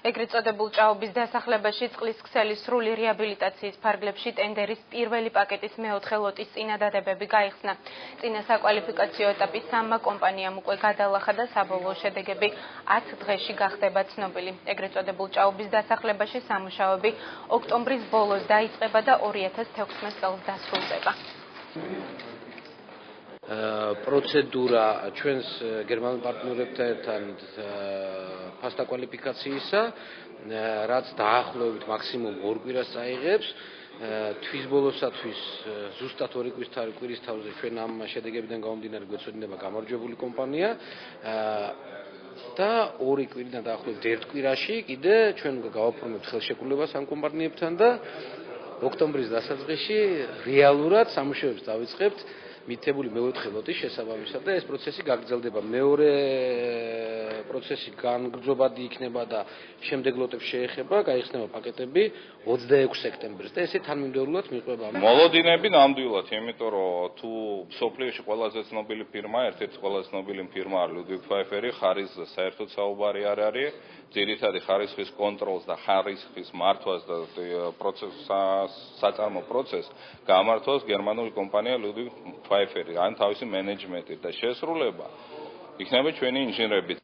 ეგრეთ წოდებულ ჭაობის დასახლებაში წყლის ქსელის სრული რეაბილიტაციის ფარგლებში ტენდერის პირველი პაკეტის მეოთხე ლოტის წინადადებები გაიხსნა. წინა საკვალიფიკაციო ეტაპის 3 კომპანიამ უკვე გადალახა და საბოლოო შედეგები 10 დღეში გახდება ცნობილი. ეგრეთ წოდებულ ჭაობის დასახლებაში სამუშაოები ოქტომბრის ბოლოს დაიწყება და 2016 წელს დასრულდება. პროცედურა ჩვენს გერმანულ პარტნიორებთან ერთად ფასტა კვალიფიკაციისა, რაც დაახლოებით მაქსიმუმ 2 კვირას წაიღებს. თვის ბოლოსათვის ზუსტად 2 კვირის თავზე ჩვენ ამ შედეგებიდან გამომდინარე გვეცოდინება გამარჯვებული კომპანია და 2 კვირიდან დაახლოებით 1 კვირაში კიდე ჩვენ გავაფორმებთ ხელშეკრულებას ამ კომპანიებთან და ოქტომბრის დასაწყისში რეალურად სამუშაოებს დავიწყებთ მითებული მეოთხე ლოტის შესაბამისად და ეს პროცესი გაგრძელდება. მეორე პროცესი განგრძობადი იქნება და შემდეგ ლოტებს შეეხება, გაიხსნება პაკეტები 26 სექტემბერს და ესე თანმიმდევრულად მიყვება. მოლოდინები ნამდვილად, იმიტომ რომ თუ მსოფლიოში ყველაზე ცნობილი ფირმა, ერთ-ერთი ყველაზე ცნობილი ფირმა ლუდვიგ ფაიფერი, ხარისხზე საერთოდ საუბარი არ არის. ძირითადი ხარისხის კონტროლს და ხარისხის მართვას და საწარმო პროცესს გამართავს გერმანული კომპანია ლუდვიგ ფაიფერი, ან თავისი მენეჯმენტით და შესრულება იქნება ჩვენი ინჟინრებით.